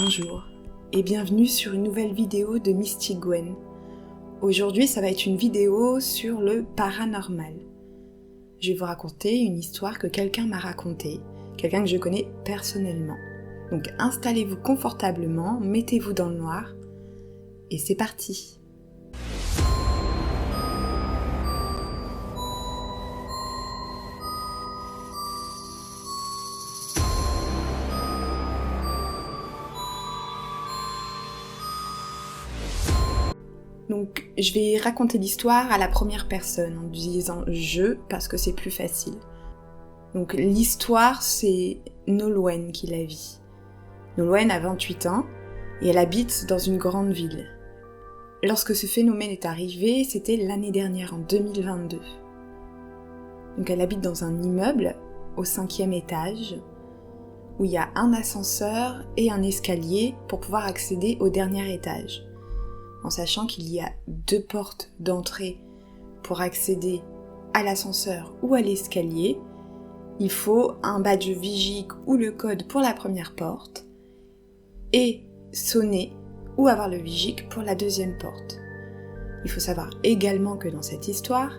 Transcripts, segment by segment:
Bonjour et bienvenue sur une nouvelle vidéo de Mystic Gwen. Aujourd'hui, ça va être une vidéo sur le paranormal. Je vais vous raconter une histoire que quelqu'un m'a racontée, quelqu'un que je connais personnellement. Donc installez-vous confortablement, mettez-vous dans le noir et c'est parti. Donc, je vais raconter l'histoire à la première personne en disant « je » parce que c'est plus facile. Donc, l'histoire, c'est Nolwenn qui la vit. Nolwenn a 28 ans et elle habite dans une grande ville. Lorsque ce phénomène est arrivé, c'était l'année dernière, en 2022. Donc, elle habite dans un immeuble au 5e étage où il y a un ascenseur et un escalier pour pouvoir accéder au dernier étage. En sachant qu'il y a 2 portes d'entrée pour accéder à l'ascenseur ou à l'escalier, il faut un badge Vigic ou le code pour la première porte et sonner ou avoir le Vigic pour la 2e porte. Il faut savoir également que dans cette histoire,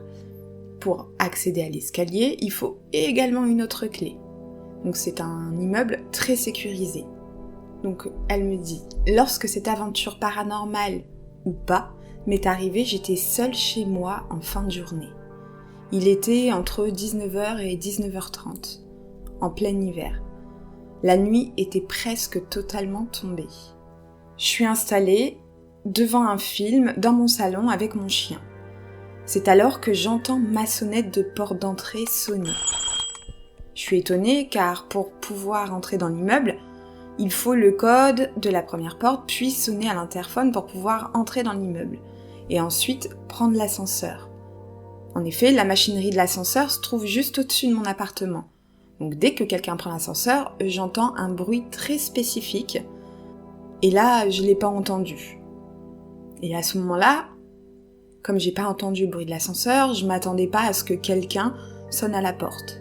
pour accéder à l'escalier, il faut également une autre clé. Donc c'est un immeuble très sécurisé. Donc elle me dit, lorsque cette aventure paranormale ou pas, m'est arrivé, j'étais seule chez moi en fin de journée. Il était entre 19h et 19h30, en plein hiver. La nuit était presque totalement tombée. Je suis installée devant un film dans mon salon avec mon chien. C'est alors que j'entends ma sonnette de porte d'entrée sonner. Je suis étonnée car pour pouvoir entrer dans l'immeuble, il faut le code de la première porte, puis sonner à l'interphone pour pouvoir entrer dans l'immeuble. Et ensuite, prendre l'ascenseur. En effet, la machinerie de l'ascenseur se trouve juste au-dessus de mon appartement. Donc dès que quelqu'un prend l'ascenseur, j'entends un bruit très spécifique. Et là, je l'ai pas entendu. Et à ce moment-là, comme j'ai pas entendu le bruit de l'ascenseur, je m'attendais pas à ce que quelqu'un sonne à la porte.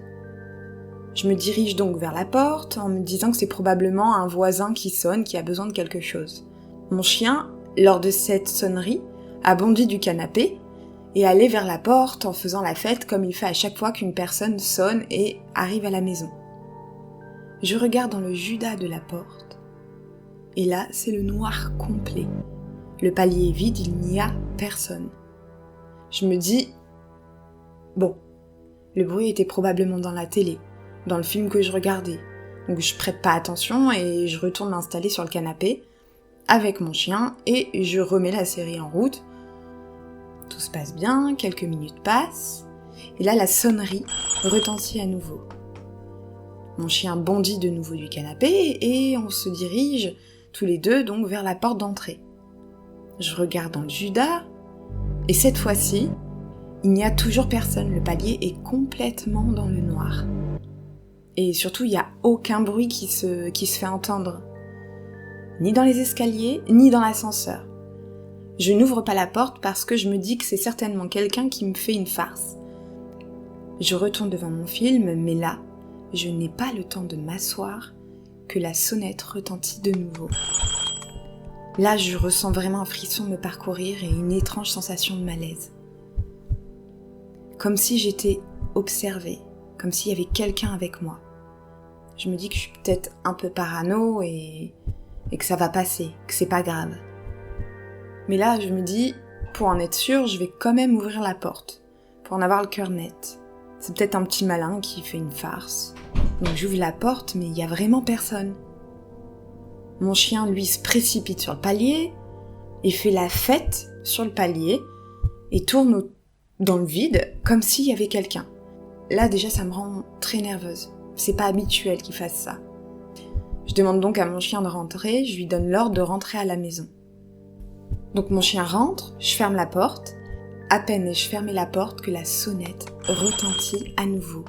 Je me dirige donc vers la porte en me disant que c'est probablement un voisin qui sonne, qui a besoin de quelque chose. Mon chien, lors de cette sonnerie, a bondi du canapé et allé vers la porte en faisant la fête comme il fait à chaque fois qu'une personne sonne et arrive à la maison. Je regarde dans le judas de la porte et là, c'est le noir complet. Le palier est vide, il n'y a personne. Je me dis, bon, le bruit était probablement dans la télé, dans le film que je regardais. Donc je prête pas attention et je retourne m'installer sur le canapé avec mon chien et je remets la série en route. Tout se passe bien, quelques minutes passent et là la sonnerie retentit à nouveau. Mon chien bondit de nouveau du canapé et on se dirige tous les deux donc vers la porte d'entrée. Je regarde dans le judas et cette fois-ci, il n'y a toujours personne, le palier est complètement dans le noir. Et surtout, il n'y a aucun bruit qui se fait entendre. Ni dans les escaliers, ni dans l'ascenseur. Je n'ouvre pas la porte parce que je me dis que c'est certainement quelqu'un qui me fait une farce. Je retourne devant mon film, mais là, je n'ai pas le temps de m'asseoir que la sonnette retentit de nouveau. Là, je ressens vraiment un frisson me parcourir et une étrange sensation de malaise. Comme si j'étais observée, comme s'il y avait quelqu'un avec moi. Je me dis que je suis peut-être un peu parano et que ça va passer, que c'est pas grave. Mais là, je me dis, pour en être sûre, je vais quand même ouvrir la porte, pour en avoir le cœur net. C'est peut-être un petit malin qui fait une farce. Donc j'ouvre la porte, mais il y a vraiment personne. Mon chien, lui, se précipite sur le palier et fait la fête sur le palier et tourne dans le vide comme s'il y avait quelqu'un. Là, déjà, ça me rend très nerveuse. C'est pas habituel qu'il fasse ça. Je demande donc à mon chien de rentrer, je lui donne l'ordre de rentrer à la maison. Donc mon chien rentre, je ferme la porte. À peine ai-je fermé la porte que la sonnette retentit à nouveau.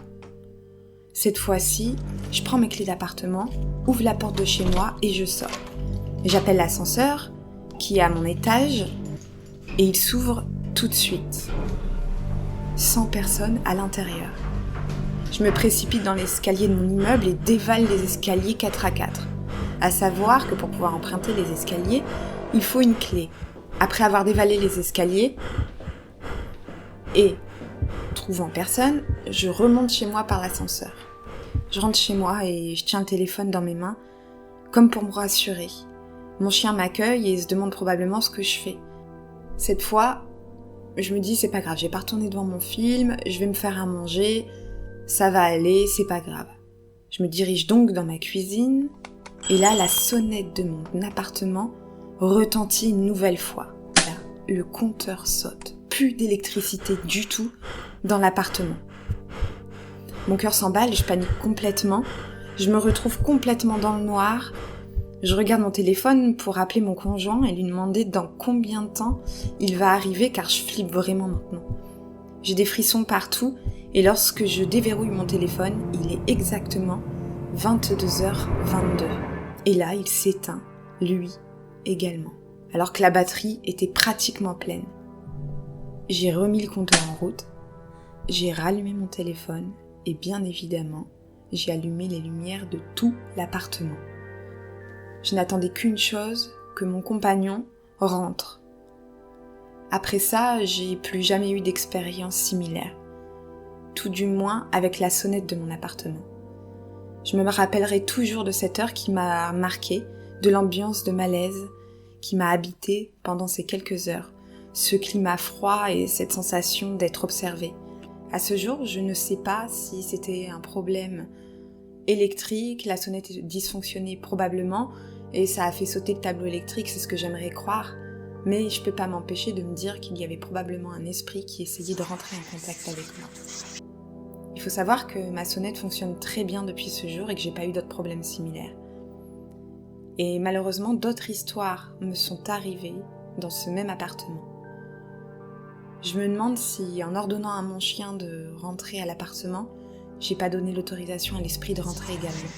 Cette fois-ci, je prends mes clés d'appartement, ouvre la porte de chez moi et je sors. J'appelle l'ascenseur, qui est à mon étage, et il s'ouvre tout de suite. 100 personnes à l'intérieur. Je me précipite dans l'escalier de mon immeuble et dévale les escaliers 4 à 4. À savoir que pour pouvoir emprunter les escaliers, il faut une clé. Après avoir dévalé les escaliers et trouvant personne, je remonte chez moi par l'ascenseur. Je rentre chez moi et je tiens le téléphone dans mes mains, comme pour me rassurer. Mon chien m'accueille et se demande probablement ce que je fais. Cette fois, je me dis c'est pas grave, je vais pas retourner devant mon film, je vais me faire à manger, ça va aller, c'est pas grave. Je me dirige donc dans ma cuisine, et là la sonnette de mon appartement retentit une nouvelle fois. Là, le compteur saute. Plus d'électricité du tout dans l'appartement. Mon cœur s'emballe, je panique complètement. Je me retrouve complètement dans le noir. Je regarde mon téléphone pour appeler mon conjoint et lui demander dans combien de temps il va arriver car je flippe vraiment maintenant. J'ai des frissons partout et lorsque je déverrouille mon téléphone, il est exactement 22h22. Et là, il s'éteint, lui également, alors que la batterie était pratiquement pleine. J'ai remis le compteur en route, j'ai rallumé mon téléphone et bien évidemment, j'ai allumé les lumières de tout l'appartement. Je n'attendais qu'une chose, que mon compagnon rentre. Après ça, j'ai plus jamais eu d'expérience similaire. Tout du moins avec la sonnette de mon appartement. Je me rappellerai toujours de cette heure qui m'a marquée, de l'ambiance de malaise qui m'a habitée pendant ces quelques heures, ce climat froid et cette sensation d'être observée. À ce jour, je ne sais pas si c'était un problème électrique, la sonnette dysfonctionnait probablement, et ça a fait sauter le tableau électrique, c'est ce que j'aimerais croire, mais je peux pas m'empêcher de me dire qu'il y avait probablement un esprit qui essayait de rentrer en contact avec moi. Il faut savoir que ma sonnette fonctionne très bien depuis ce jour et que j'ai pas eu d'autres problèmes similaires. Et malheureusement, d'autres histoires me sont arrivées dans ce même appartement. Je me demande si, en ordonnant à mon chien de rentrer à l'appartement, j'ai pas donné l'autorisation à l'esprit de rentrer également.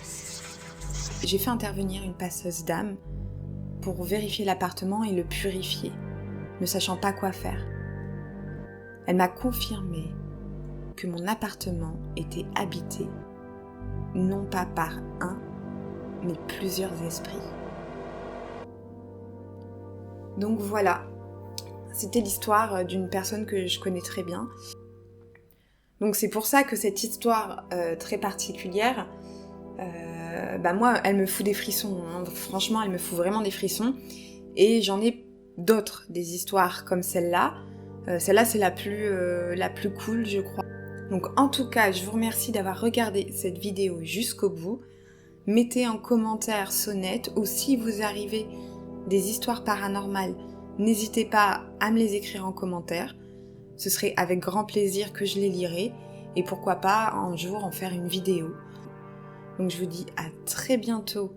J'ai fait intervenir une passeuse d'âme pour vérifier l'appartement et le purifier, ne sachant pas quoi faire. Elle m'a confirmé que mon appartement était habité, non pas par un, mais plusieurs esprits. Donc voilà, c'était l'histoire d'une personne que je connais très bien. Donc c'est pour ça que cette histoire très particulière, moi, elle me fout des frissons. Hein. Franchement, elle me fout vraiment des frissons. Et j'en ai d'autres, des histoires comme celle-là. Celle-là, c'est la plus cool, je crois. Donc en tout cas, je vous remercie d'avoir regardé cette vidéo jusqu'au bout. Mettez en commentaire sonnette ou si vous arrivez des histoires paranormales, n'hésitez pas à me les écrire en commentaire. Ce serait avec grand plaisir que je les lirai et pourquoi pas un jour en faire une vidéo. Donc je vous dis à très bientôt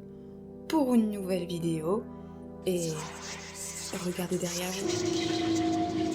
pour une nouvelle vidéo et regardez derrière vous.